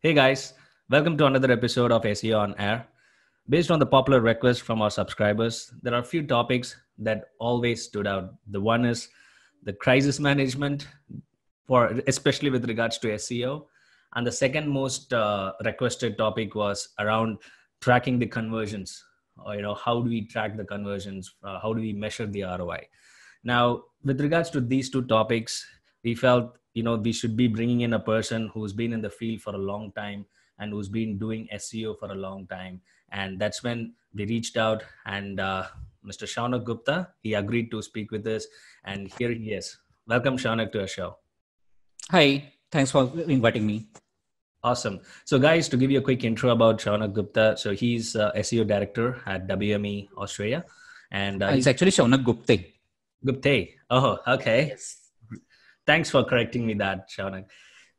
Hey guys, welcome to another episode of SEO on Air. Based on the popular request from our subscribers, there are a few topics that always stood out. The one is the crisis management, for especially with regards to SEO, and the second most requested topic was around tracking the conversions. Or, how do we track the conversions? How do we measure the ROI? Now, with regards to these two topics, we felt we should be bringing in a person who's been in the field for a long time and who's been doing SEO for a long time. And that's when we reached out, and Mr. Shaunak Gupta, he agreed to speak with us, and here he is. Welcome, Shaunak, to our show. Hi, thanks for inviting me. Awesome. So guys, to give you a quick intro about Shaunak Gupta, so he's SEO director at WME Australia. And It's actually Shaunak Gupte. Gupte. Oh, okay. Yes. Thanks for correcting me that, Shaunak.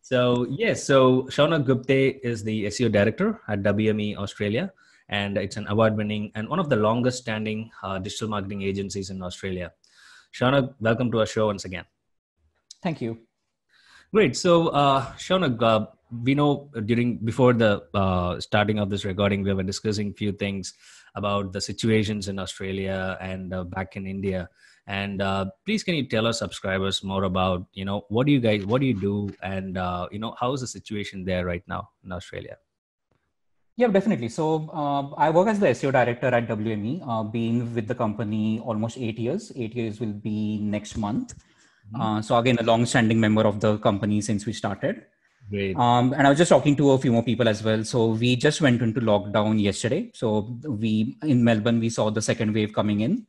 So yes, so Shaunak Gupte is the SEO director at WME Australia, and it's an award-winning and one of the longest-standing digital marketing agencies in Australia. Shaunak, welcome to our show once again. Thank you. Great. So, Shaunak, we know before the starting of this recording, we were discussing a few things about the situations in Australia and back in India. And please, can you tell our subscribers more about, what do you do, and, how is the situation there right now in Australia? Yeah, definitely. So I work as the SEO director at WME, been with the company almost 8 years. 8 years will be next month. So again, a long-standing member of the company since we started. Great. And I was just talking to a few more people as well. So we just went into lockdown yesterday. So in Melbourne, we saw the second wave coming in.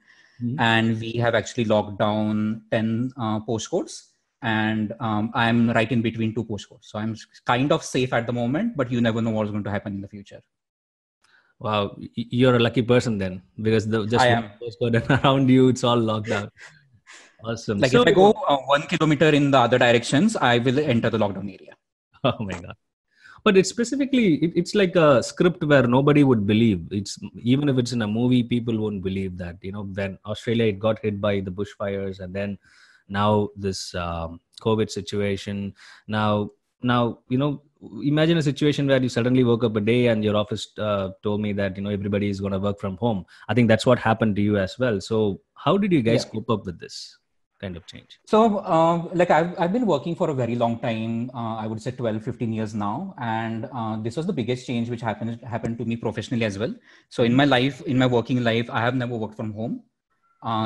And we have actually locked down 10 postcodes, and I'm right in between two postcodes. So I'm kind of safe at the moment, but you never know what's going to happen in the future. Wow, you're a lucky person then, because one postcode and around you, it's all locked down. Awesome. Like if I go 1 kilometer in the other directions, I will enter the lockdown area. Oh my God. But it's specifically, it's like a script where nobody would believe. It's even if it's in a movie, people won't believe that. When Australia, it got hit by the bushfires, and then now this COVID situation. Now, imagine a situation where you suddenly woke up a day and your office told me that everybody is going to work from home. I think that's what happened to you as well. So, how did you guys cope up with this kind of change? So I've been working for a very long time. I would say 12, 15 years now. And this was the biggest change which happened to me professionally as well. So in my working life, I have never worked from home.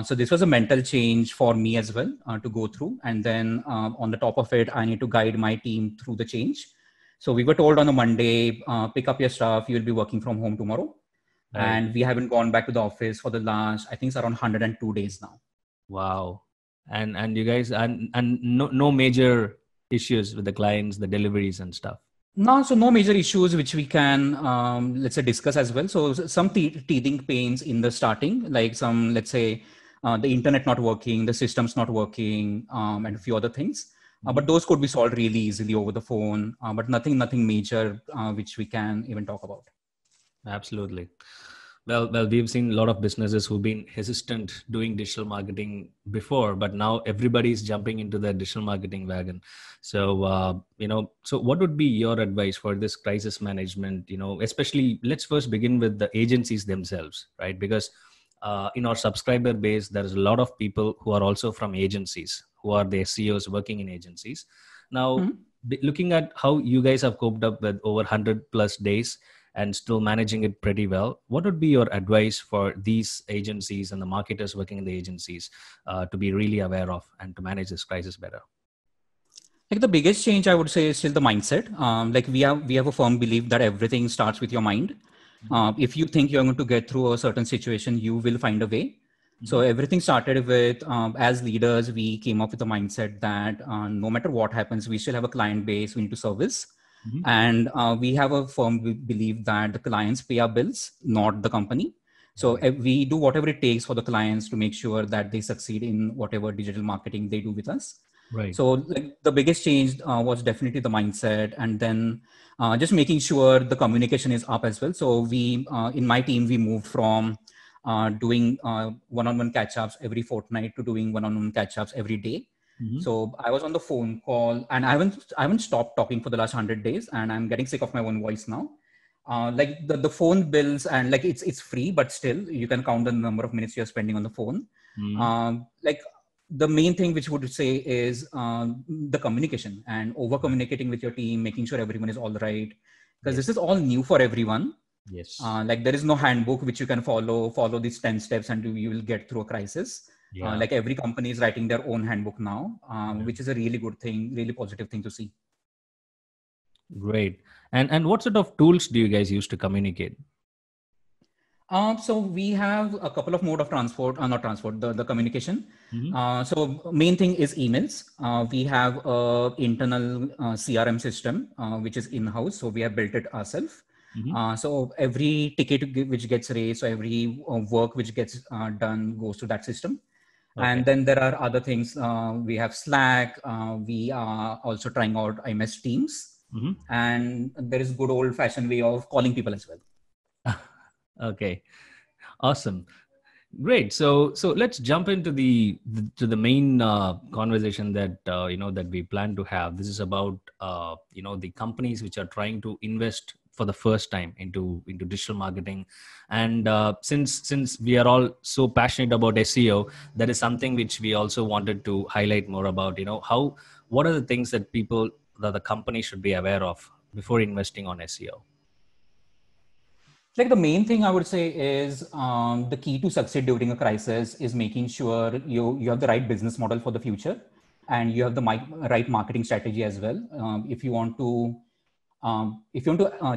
So this was a mental change for me as well to go through. And then on the top of it, I need to guide my team through the change. So we were told on a Monday, pick up your stuff. You'll be working from home tomorrow. Right. And we haven't gone back to the office for the last, I think it's around 102 days now. Wow. And you guys, and no major issues with the clients, the deliveries and stuff. So no major issues which we can let's say discuss as well. So some teething pains in the starting, like some, let's say the internet not working, the system's not working, and a few other things. But those could be solved really easily over the phone. But nothing major which we can even talk about. Absolutely. Well, we've seen a lot of businesses who've been hesitant doing digital marketing before, but now everybody's jumping into the digital marketing wagon. So, so what would be your advice for this crisis management? Especially, let's first begin with the agencies themselves, right? Because in our subscriber base, there's a lot of people who are also from agencies, who are the SEOs working in agencies. Now, looking at how you guys have coped up with over 100 plus days, and still managing it pretty well, what would be your advice for these agencies and the marketers working in the agencies to be really aware of and to manage this crisis better? Like the biggest change I would say is still the mindset. Like we have a firm belief that everything starts with your mind. If you think you're going to get through a certain situation, you will find a way. So everything started with, as leaders, we came up with the mindset that no matter what happens, we still have a client base we need to service. And we have a firm belief that the clients pay our bills, not the company. So we do whatever it takes for the clients to make sure that they succeed in whatever digital marketing they do with us. Right. So like, the biggest change was definitely the mindset, and then just making sure the communication is up as well. So we, in my team, we moved from doing one-on-one catch-ups every fortnight to doing one-on-one catch-ups every day. Mhm. So I was on the phone call, and I haven't stopped talking for the last 100 days, and I'm getting sick of my own voice now. Like the phone bills, and like it's free, but still you can count the number of minutes you're spending on the phone. Mhm. Like the main thing which would say is the communication and over communicating with your team, making sure everyone is all right, because Yes. this is all new for everyone. Yes. Like there is no handbook which you can follow these 10 steps and you will get through a crisis. Yeah. Like every company is writing their own handbook now, Yeah. which is a really good thing, really positive thing to see. Great. And what sort of tools do you guys use to communicate? So we have a couple of mode of transport, not transport, the communication. Mhm. So main thing is emails. We have a internal CRM system, which is in-house. So we have built it ourselves. Mhm. So every ticket which gets raised, so every work which gets done goes to that system. Okay. And then there are other things. We have Slack. We are also trying out IMS Teams. Mhm. And there is good old fashioned way of calling people as well. Okay. Awesome. Great. So let's jump into the main conversation that that we plan to have. This is about the companies which are trying to invest for the first time into digital marketing, and since we are all so passionate about SEO, that is something which we also wanted to highlight more about. What are the things that the company should be aware of before investing on SEO? Like the main thing I would say is the key to succeed during a crisis is making sure you have the right business model for the future, and you have the right marketing strategy as well. If you want to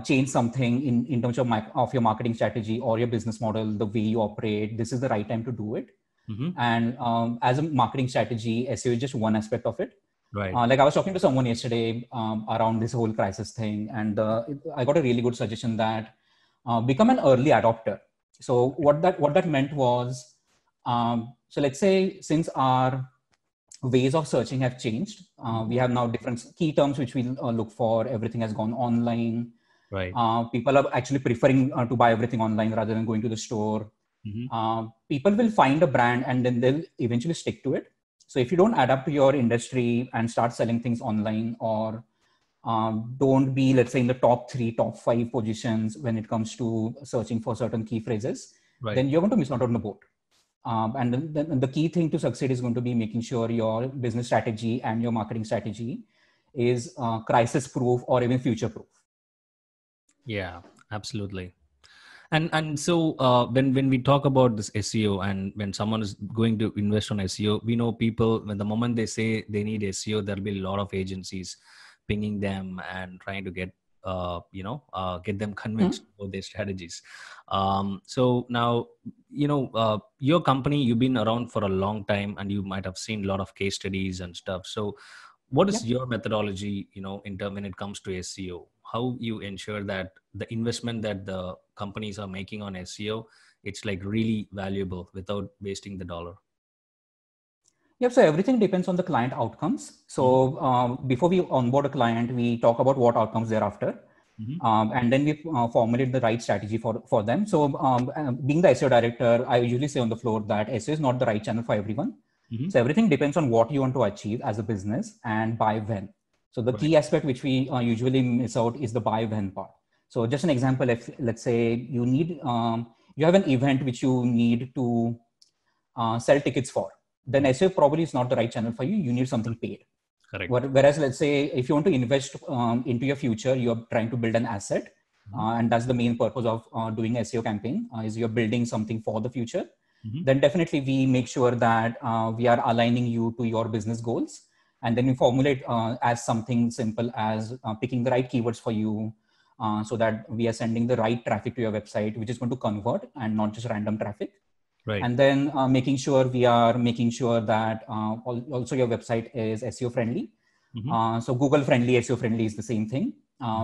change something in terms of your marketing strategy or your business model, the way you operate, this is the right time to do it. Mm-hmm. And as a marketing strategy, SEO is just one aspect of it. Right. Like I was talking to someone yesterday around this whole crisis thing, and I got a really good suggestion that become an early adopter. So what that meant was, so let's say since our ways of searching have changed, we have now different key terms which we look for. Everything has gone online. Right. People are actually preferring to buy everything online rather than going to the store. Mm-hmm. People will find a brand and then they'll eventually stick to it. So if you don't adapt to your industry and start selling things online, or don't be, let's say, in the top 3, top 5 positions when it comes to searching for certain key phrases, Right. then you're going to miss out on the boat. And then the key thing to succeed is going to be making sure your business strategy and your marketing strategy is crisis proof or even future proof. Yeah, absolutely. And so when we talk about this SEO, and when someone is going to invest on SEO, we know people, when the moment they say they need SEO, there'll be a lot of agencies pinging them and trying to get them convinced about their strategies. So now, your company, you've been around for a long time, and you might have seen a lot of case studies and stuff. So what is your methodology, when it comes to SEO? How you ensure that the investment that the companies are making on SEO, it's like really valuable without wasting the dollar? Yep. So everything depends on the client outcomes. So before we onboard a client, we talk about what outcomes they're after. And then we formulate the right strategy for them. So being the SEO director, I usually say on the floor that SEO is not the right channel for everyone. So everything depends on what you want to achieve as a business and by when. So the key aspect which we usually miss out is the by when part. So just an example, if let's say you have an event which you need to sell tickets for, then SEO probably is not the right channel for you. You need something paid. Correct. Whereas, let's say, if you want to invest into your future, you're trying to build an asset, and that's the main purpose of doing SEO campaign, is you're building something for the future. Then definitely we make sure that we are aligning you to your business goals, and then we formulate as something simple as picking the right keywords for you, so that we are sending the right traffic to your website, which is going to convert and not just random traffic. Right. And then making sure that also your website is SEO friendly. So Google friendly, SEO friendly is the same thing.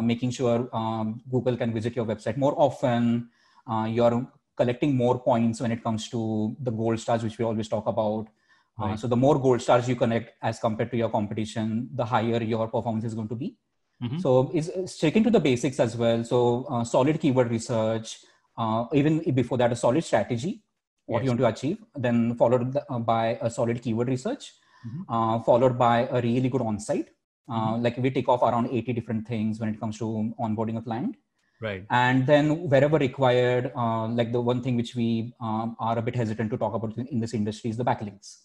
Making sure Google can visit your website more often. You're collecting more points when it comes to the gold stars, which we always talk about. So the more gold stars you connect as compared to your competition, the higher your performance is going to be. So it's sticking to the basics as well. So solid keyword research, even before that, a solid strategy, what you want to achieve, then followed by a solid keyword research. followed by a really good on-site. Like we take off around 80 different things when it comes to onboarding a client. Right. And then wherever required, like the one thing which we are a bit hesitant to talk about in this industry is the backlinks.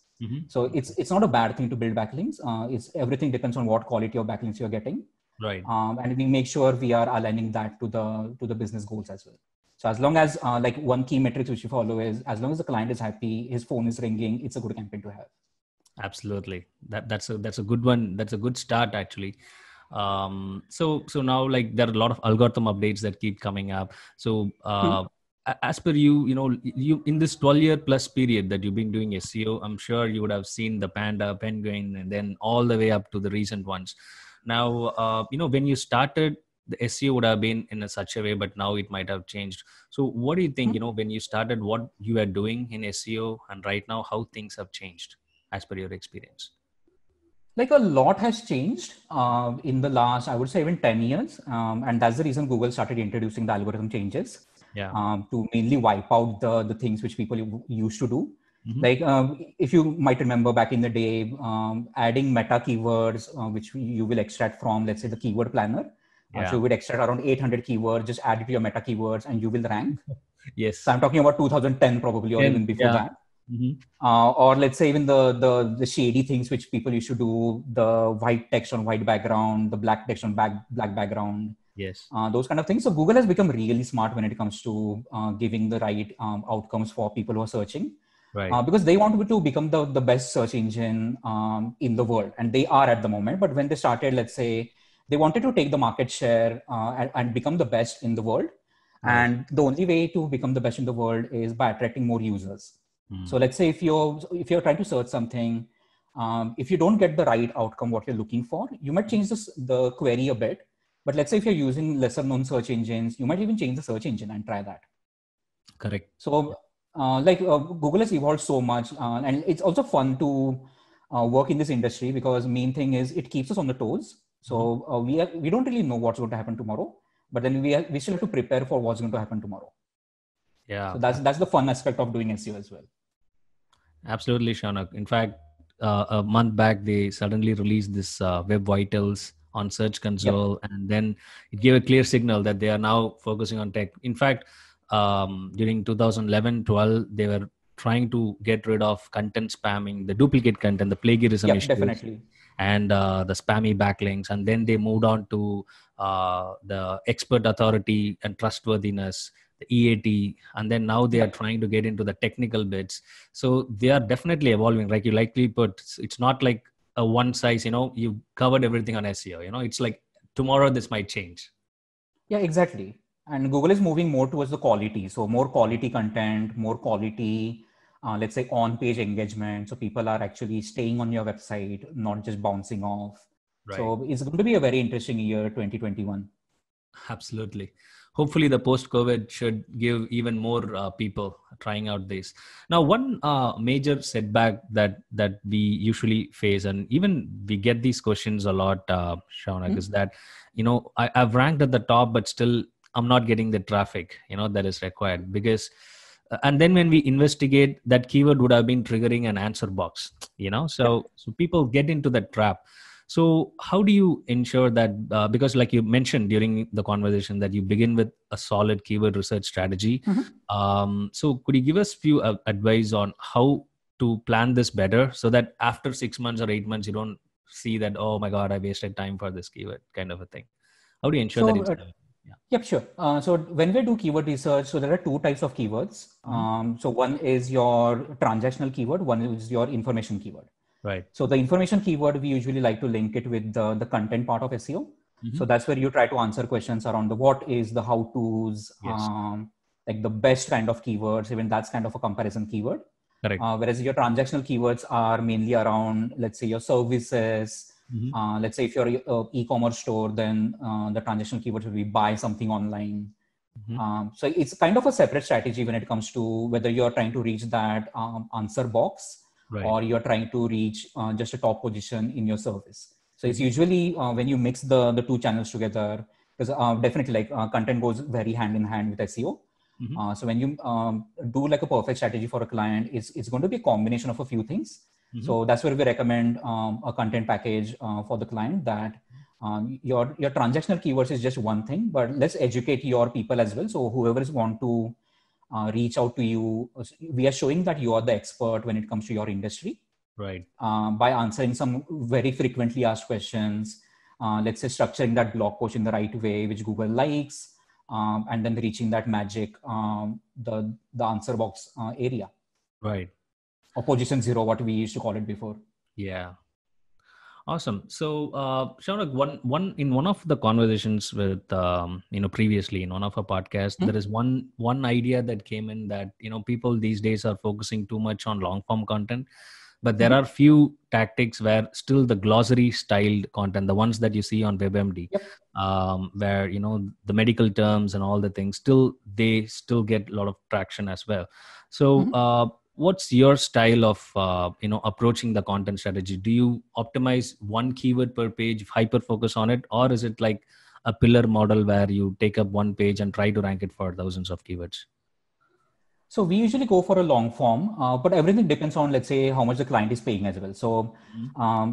So it's not a bad thing to build backlinks. It's everything depends on what quality of backlinks you're getting. Right. And we make sure we are aligning that to the business goals as well. So as long as like one key metric which we follow is as long as the client is happy, his phone is ringing, it's a good campaign to have. Absolutely. That's a good one. That's a good start actually. So now like there are a lot of algorithm updates that keep coming up. So as per you you in this 12-year plus period that you've been doing SEO, I'm sure you would have seen the Panda, Penguin, and then all the way up to the recent ones. Now, when you started, the SEO would have been in such a way, but now it might have changed. So what do you think, when you started, what you were doing in SEO and right now, how things have changed as per your experience? Like a lot has changed in the last, I would say even 10 years. And that's the reason Google started introducing the algorithm changes to mainly wipe out the things which people used to do. Like if you might remember back in the day, adding meta keywords, which you will extract from, let's say, the keyword planner. So you would extract around 800 keywords, just add it to your meta keywords and you will rank. Yes. So I'm talking about 2010 probably, or even before that. Or let's say even the shady things which people used to do, the white text on white background, the black text on black background. Yes. Those kind of things. So Google has become really smart when it comes to giving the right outcomes for people who are searching. Right. Because they want to become the best search engine in the world. And they are at the moment. But when they started, let's say, they wanted to take the market share and become the best in the world. Right. And the only way to become the best in the world is by attracting more users. So let's say if you're trying to search something, if you don't get the right outcome, what you're looking for, you might change the query a bit. But let's say if you're using lesser known search engines, you might even change the search engine and try that. Correct. So Google has evolved so much, and it's also fun to work in this industry because main thing is it keeps us on the toes. So we don't really know what's going to happen tomorrow, but then we still have to prepare for what's going to happen tomorrow. Yeah. So that's the fun aspect of doing SEO as well. Absolutely, Shaunak. In fact, a month back, they suddenly released this Web Vitals on Search Console, and then it gave a clear signal that they are now focusing on tech. In fact, during 2011-12, they were trying to get rid of content spamming, the duplicate content, the plagiarism issues, definitely, and the spammy backlinks. And then they moved on to the expert authority and trustworthiness, the EAT, and then now they are trying to get into the technical bits. So they are definitely evolving. Like you likely put, it's not like a one size, you covered everything on SEO, it's like tomorrow this might change. Yeah, exactly. And Google is moving more towards the quality. So more quality content, more quality, let's say on-page engagement. So people are actually staying on your website, not just bouncing off. Right. So it's going to be a very interesting year, 2021. Absolutely. Hopefully the post-COVID should give even more people trying out this. Now, one major setback that we usually face, and even we get these questions a lot, Shaunak, is that, I've ranked at the top, but still I'm not getting the traffic, that is required because, and then when we investigate, that keyword would have been triggering an answer box, so people get into that trap. So how do you ensure that, because like you mentioned during the conversation that you begin with a solid keyword research strategy. So could you give us a few advice on how to plan this better so that after 6 months or 8 months, you don't see that, oh my God, I wasted time for this keyword kind of a thing. How do you ensure that it's done? Yep, sure. So when we do keyword research, so there are two types of keywords. So one is your transactional keyword, one is your information keyword. Right. So the information keyword, we usually like to link it with the content part of SEO. So that's where you try to answer questions around the what is, the how-tos, like the best kind of keywords, even that's kind of a comparison keyword. Correct. Whereas your transactional keywords are mainly around, let's say, your services. Let's say if you're an e-commerce store, then the transactional keywords will be buy something online. So it's kind of a separate strategy when it comes to whether you're trying to reach that answer box, or you're trying to reach just a top position in your service. So it's usually when you mix the two channels together, because definitely like content goes very hand in hand with SEO. So when you do like a perfect strategy for a client, it's going to be a combination of a few things. So that's where we recommend a content package for the client that your transactional keywords is just one thing, but let's educate your people as well. So whoever is want to reach out to you, we are showing that you are the expert when it comes to your industry. Right. By answering some very frequently asked questions, let's say structuring that blog post in the right way, which Google likes, and then reaching that magic, the answer box area. Right. Or position 0, what we used to call it before. Yeah. Awesome. So, Shaunak, one of the conversations with previously in one of our podcasts, there is one idea that came in that people these days are focusing too much on long form content, but there are few tactics where still the glossary styled content, the ones that you see on WebMD, where the medical terms and all the things, they still get a lot of traction as well. So. What's your style of approaching the content strategy? Do you optimize one keyword per page, hyper focus on it, or is it like a pillar model where you take up one page and try to rank it for thousands of keywords? So we usually go for a long form, but everything depends on, let's say, how much the client is paying as well. So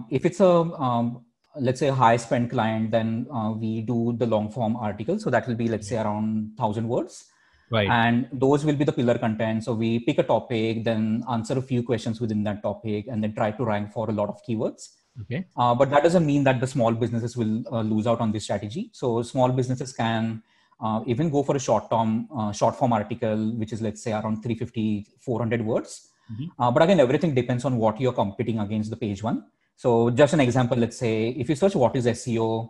if it's a let's say a high spend client, then we do the long form article. So that will be, let's say, around 1,000 words. Right. And those will be the pillar content. So we pick a topic, then answer a few questions within that topic, and then try to rank for a lot of keywords. Okay. But that doesn't mean that the small businesses will lose out on this strategy. So small businesses can even go for a short form article, which is, let's say, around 350, 400 words. But again, everything depends on what you're competing against the page one. So just an example, let's say if you search what is SEO,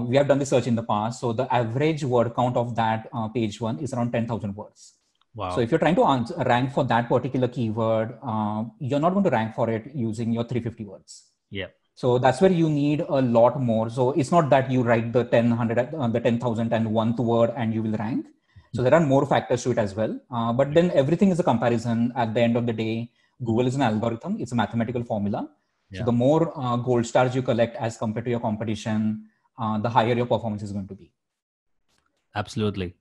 we have done the search in the past. So the average word count of that page one is around 10,000 words. Wow. So if you're trying to rank for that particular keyword, you're not going to rank for it using your 350 words. Yeah. So that's where you need a lot more. So it's not that you write the 10,001th word and you will rank. So there are more factors to it as well. But then everything is a comparison. At the end of the day, Google is an algorithm. It's a mathematical formula. So the more gold stars you collect as compared to your competition, the higher your performance is going to be. Absolutely.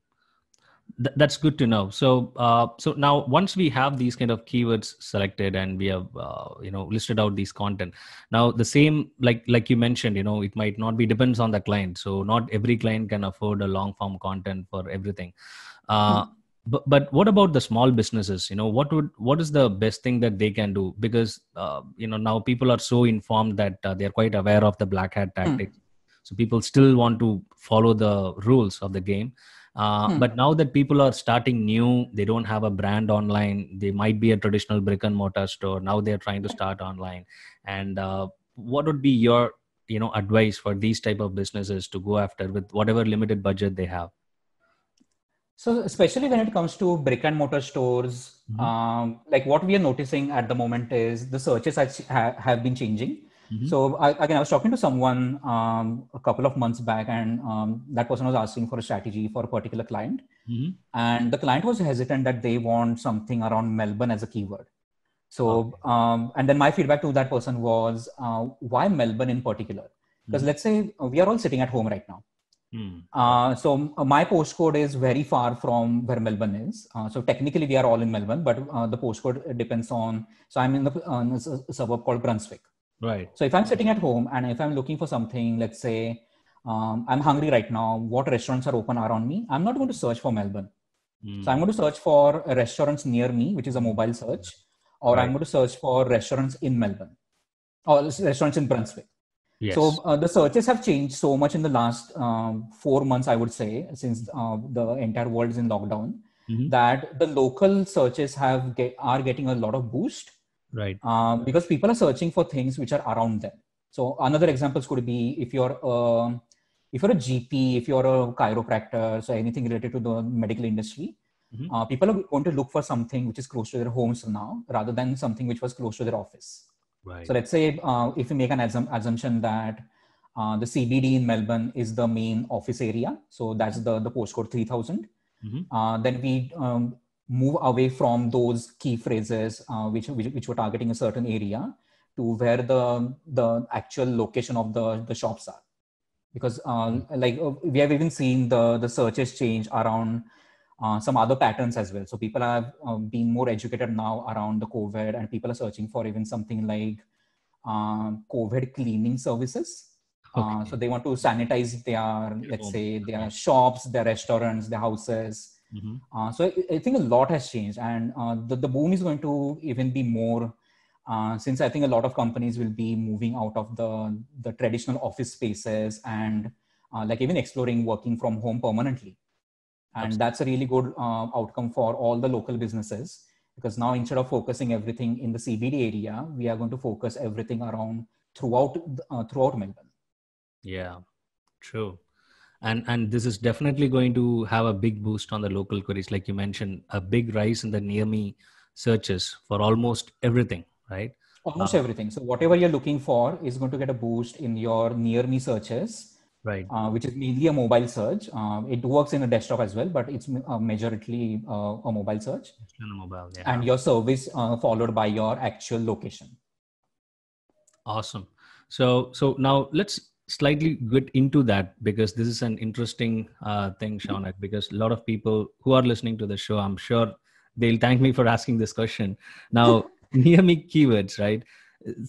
That's good to know. So, so now once we have these kind of keywords selected and we have, listed out these content, now the same, like you mentioned, it might not be, depends on the client. So not every client can afford a long form content for everything. But what about the small businesses? What is the best thing that they can do? Because, now people are so informed that they're quite aware of the black hat tactics. So people still want to follow the rules of the game. But now that people are starting new, they don't have a brand online. They might be a traditional brick and mortar store. Now they're trying to start online. And what would be your, advice for these type of businesses to go after with whatever limited budget they have? So especially when it comes to brick and mortar stores, like what we are noticing at the moment is the searches have been changing. So I was talking to someone a couple of months back, and that person was asking for a strategy for a particular client. And the client was hesitant that they want something around Melbourne as a keyword. So, and then my feedback to that person was, why Melbourne in particular? Because let's say we are all sitting at home right now. So my postcode is very far from where Melbourne is. So technically we are all in Melbourne, but the postcode depends on, so I'm in a suburb called Brunswick. Right. So if I'm sitting at home and if I'm looking for something, let's say I'm hungry right now, what restaurants are open around me? I'm not going to search for Melbourne. So I'm going to search for restaurants near me, which is a mobile search, or I'm going to search for restaurants in Melbourne or restaurants in Brunswick. Yes. So the searches have changed so much in the last 4 months, I would say, since the entire world is in lockdown, that the local searches are getting a lot of boost. Right. Because people are searching for things which are around them. So another example could be if you're a GP, if you're a chiropractor, so anything related to the medical industry, people are going to look for something which is close to their homes now, rather than something which was close to their office. Right. So let's say if you make an assumption that the CBD in Melbourne is the main office area, so that's the postcode 3000. Then we move away from those key phrases which were targeting a certain area to where the actual location of the shops are, because we have even seen the searches change around some other patterns as well. So people have been more educated now around the COVID, and people are searching for even something like COVID cleaning services. Okay. So they want to sanitize their, let's say, their shops, their restaurants, their houses. So I think a lot has changed, and the boom is going to even be more since I think a lot of companies will be moving out of the traditional office spaces and like even exploring working from home permanently. And that's a really good outcome for all the local businesses, because now instead of focusing everything in the CBD area, we are going to focus everything around throughout Melbourne. Yeah, true. And this is definitely going to have a big boost on the local queries. Like you mentioned, a big rise in the near me searches for almost everything, right? Almost everything. So whatever you're looking for is going to get a boost in your near me searches, Right. Which is mainly a mobile search. It works in a desktop as well, but it's majority a mobile search. On a mobile, yeah. And your service followed by your actual location. Awesome. So now let's slightly get into that, because this is an interesting thing, Shaunak, because a lot of people who are listening to the show, I'm sure they'll thank me for asking this question. Now, near me keywords, right?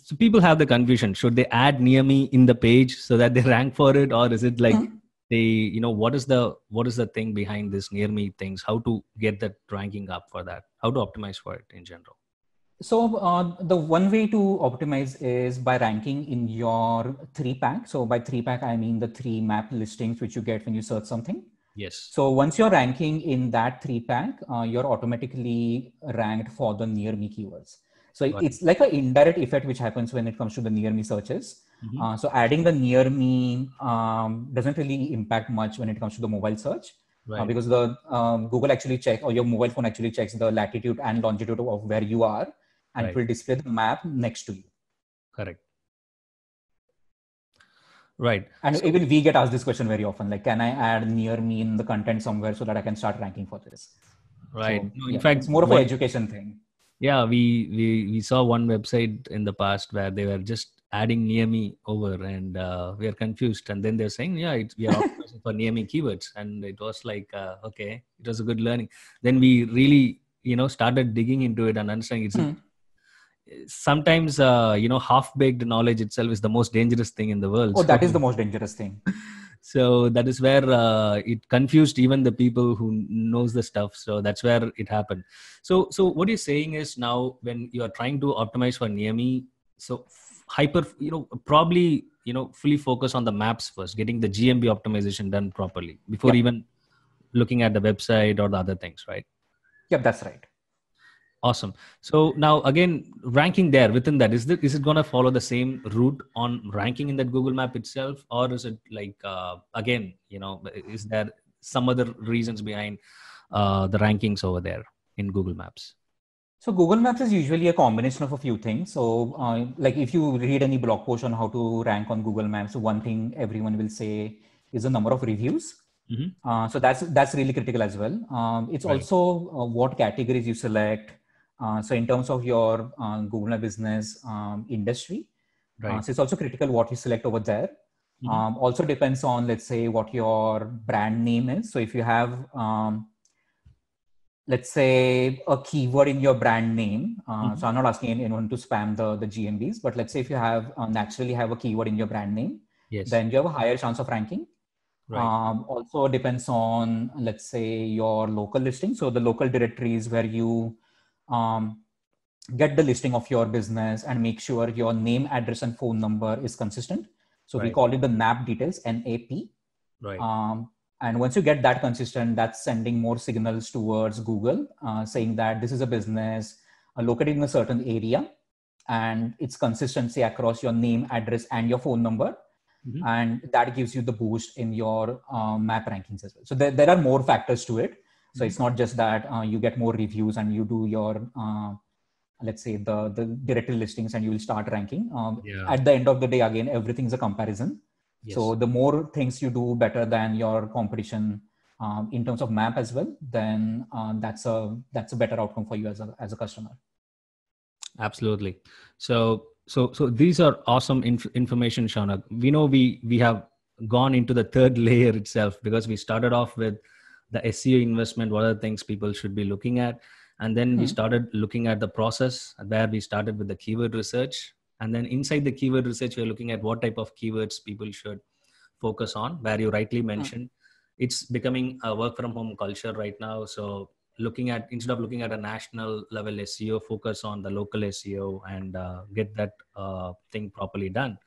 So people have the confusion. Should they add near me in the page so that they rank for it? Or is it like what is the thing behind this near me things? How to get that ranking up for that? How to optimize for it in general? So the one way to optimize is by ranking in your 3-pack. So by 3-pack, I mean the 3 map listings which you get when you search something. Yes. So once you're ranking in that 3-pack, you're automatically ranked for the near me keywords. So it's like an indirect effect which happens when it comes to the near me searches. So adding the near me doesn't really impact much when it comes to the mobile search. Because the Google actually checks, or your mobile phone actually checks the latitude and longitude of where you are, and it will display the map next to you. Correct. Right. And so, even we get asked this question very often, like, can I add near me in the content somewhere so that I can start ranking for this? Right. So, in fact, it's more of an education thing. Yeah, we saw one website in the past where they were just adding near me over, and we are confused. And then they're saying, yeah, we are optimizing for near me keywords. And it was like, okay, it was a good learning. Then we really, started digging into it and understanding sometimes, half-baked knowledge itself is the most dangerous thing in the world. Oh, that is the most dangerous thing. So that is where it confused even the people who knows the stuff. So that's where it happened. So what you're saying is, now when you are trying to optimize for near me, so probably fully focus on the maps first, getting the GMB optimization done properly before even looking at the website or the other things, right? Yep, that's right. Awesome. So now again, ranking there within that, is it going to follow the same route on ranking in that Google map itself? Or is it like, again, is there some other reasons behind the rankings over there in Google Maps? So Google Maps is usually a combination of a few things. So like if you read any blog post on how to rank on Google Maps, one thing everyone will say is the number of reviews. So that's really critical as well. It's also what categories you select. So in terms of your Google My Business industry, so it's also critical what you select over there. Also depends on, let's say, what your brand name is. So if you have, let's say, a keyword in your brand name, so I'm not asking anyone to spam the GMBs, but let's say if you have naturally have a keyword in your brand name, then you have a higher chance of ranking. Also depends on, let's say, your local listing. So the local directories where you get the listing of your business and make sure your name, address, and phone number is consistent. So we call it the NAP details, NAP. And once you get that consistent, that's sending more signals towards Google, saying that this is a business located in a certain area, and its consistency across your name, address, and your phone number. And that gives you the boost in your map rankings as well. So there are more factors to it. So it's not just that you get more reviews and you do your, let's say, the directory listings and you will start ranking. At the end of the day, again, everything is a comparison. So the more things you do better than your competition in terms of map as well, then that's a better outcome for you as a customer. Absolutely. So these are awesome information, Shaunak. We know we have gone into the third layer itself, because we started off with the SEO investment, what are the things people should be looking at. And then we started looking at the process where we started with the keyword research. And then inside the keyword research, we're looking at what type of keywords people should focus on, where you rightly mentioned it's becoming a work from home culture right now. So instead of looking at a national level SEO, focus on the local SEO and get that thing properly done.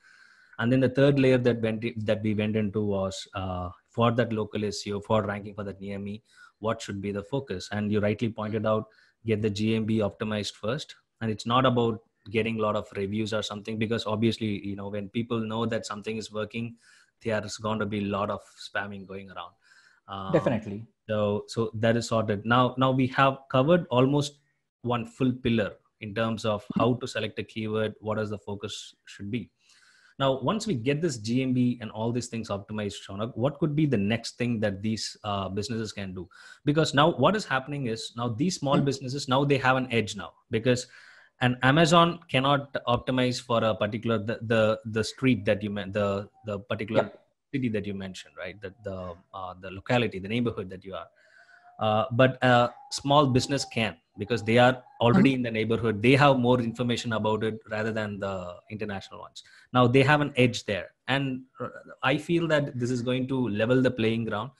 And then the third layer that we went into was for that local SEO, for ranking for that near me, what should be the focus? And you rightly pointed out, get the GMB optimized first. And it's not about getting a lot of reviews or something, because obviously, when people know that something is working, there's going to be a lot of spamming going around. Definitely. So that is sorted. Now we have covered almost one full pillar in terms of how to select a keyword, what is the focus should be. Now, once we get this GMB and all these things optimized, Shaunak, what could be the next thing that these businesses can do? Because now what is happening is, now these small businesses, now they have an edge now, because an Amazon cannot optimize for a particular, the street that you meant, the particular city that you mentioned, right? The locality, the neighborhood that you are. But a small business can, because they are already in the neighborhood. They have more information about it rather than the international ones. Now they have an edge there. And I feel that this is going to level the playing ground.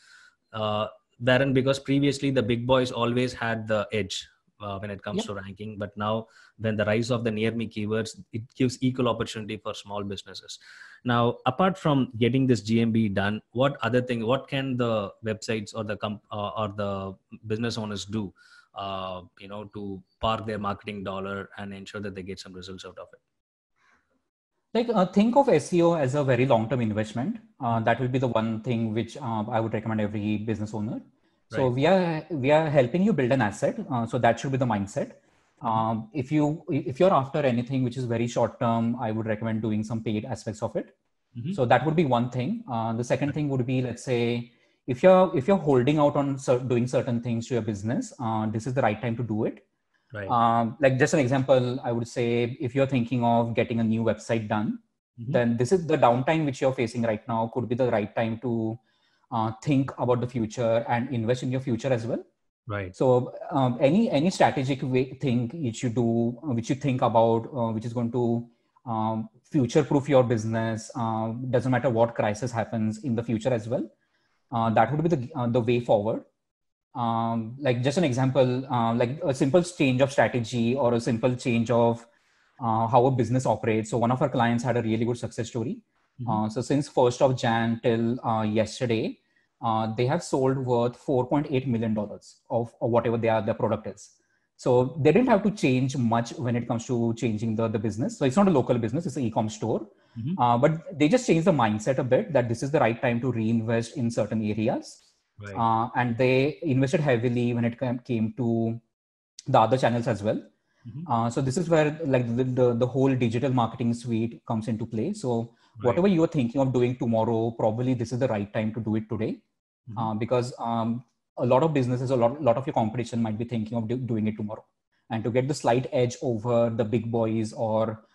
Wherein, because previously the big boys always had the edge when it comes to ranking. But now, when the rise of the near me keywords, it gives equal opportunity for small businesses. Now, apart from getting this GMB done, what can the websites or the business owners do, to park their marketing dollar and ensure that they get some results out of it? Think of SEO as a very long-term investment. That will be the one thing which I would recommend every business owner. So we are helping you build an asset. So that should be the mindset. If you're after anything which is very short term, I would recommend doing some paid aspects of it. So that would be one thing. The second thing would be, let's say, if you're holding out on doing certain things to your business, this is the right time to do it. Like just an example, I would say, if you're thinking of getting a new website done, then this is the downtime which you're facing right now, could be the right time to think about the future and invest in your future as well. Right. So any strategic thing which you do, which you think about, which is going to future-proof your business, doesn't matter what crisis happens in the future as well. That would be the way forward. Like just an example, like a simple change of strategy or a simple change of how a business operates. So one of our clients had a really good success story. So since 1st of Jan till yesterday, they have sold worth $4.8 million of whatever their product is. So they didn't have to change much when it comes to changing the business. So it's not a local business, it's an e-com store. But they just changed the mindset a bit that this is the right time to reinvest in certain areas. And they invested heavily when it came to the other channels as well. So this is where like the whole digital marketing suite comes into play. So whatever you're thinking of doing tomorrow, probably this is the right time to do it today. Because a lot of businesses, a lot of your competition might be thinking of doing it tomorrow. And to get the slight edge over the big boys or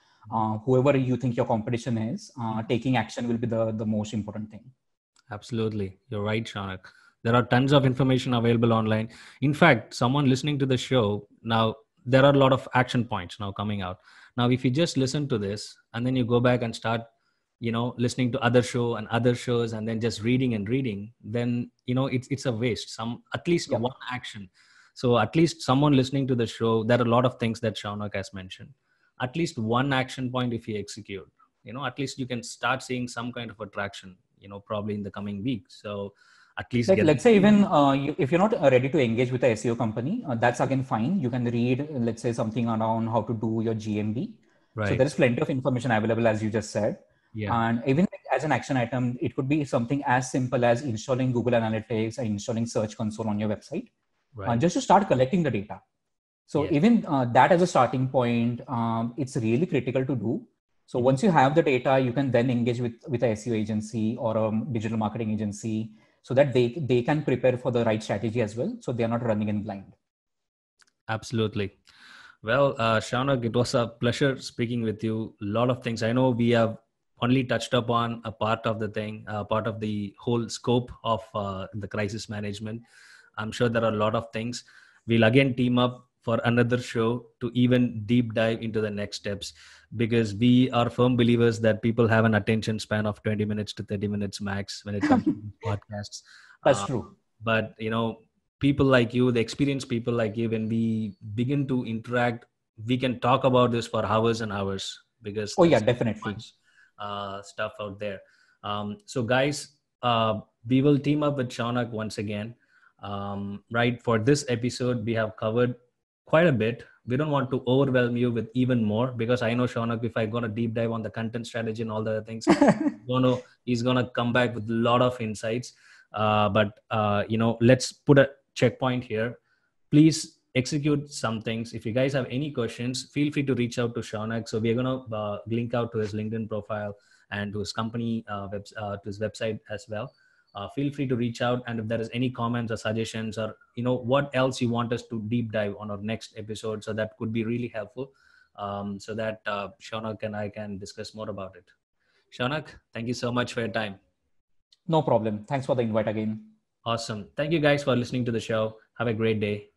whoever you think your competition is, taking action will be the most important thing. Absolutely. You're right, Shaunak. There are tons of information available online. In fact, someone listening to the show now, there are a lot of action points now coming out. Now, if you just listen to this and then you go back and start, listening to other shows and then just reading, then, it's a waste. At least one action. So at least someone listening to the show, there are a lot of things that Shaunak has mentioned. At least one action point, if you execute, at least you can start seeing some kind of attraction, probably in the coming weeks. So at least let's say even if you're not ready to engage with a SEO company, that's again fine. You can read, let's say, something around how to do your GMB. So there is plenty of information available, as you just said. And even as an action item, it could be something as simple as installing Google Analytics and installing Search Console on your website, just to start collecting the data. So even that as a starting point, it's really critical to do. So once you have the data, you can then engage with a SEO agency or a digital marketing agency, so that they can prepare for the right strategy as well. So they are not running in blind. Absolutely. Well, Shaunak, it was a pleasure speaking with you. A lot of things. I know we have only touched upon a part of the thing, part of the whole scope of the crisis management. I'm sure there are a lot of things. We'll again team up for another show to even deep dive into the next steps, because we are firm believers that people have an attention span of 20 minutes to 30 minutes max when it comes to podcasts. That's Uh, true. but people like you, the experienced people like you, when we begin to interact, we can talk about this for hours and hours, because Oh yeah, there's so definitely. much stuff out there. So guys, we will team up with Shaunak once again. Right, for this episode we have covered quite a bit. We don't want to overwhelm you with even more, because I know Shaunak, if I gonna deep dive on the content strategy and all the other things, he's gonna come back with a lot of insights. But let's put a checkpoint here. Please execute some things. If you guys have any questions, feel free to reach out to Shaunak. So we're gonna link out to his LinkedIn profile and to his company to his website as well. Feel free to reach out, and if there is any comments or suggestions, or what else you want us to deep dive on our next episode, so that could be really helpful, so that Shaunak and I can discuss more about it. Shaunak, thank you so much for your time. No problem. Thanks for the invite again. Awesome. Thank you guys for listening to the show. Have a great day.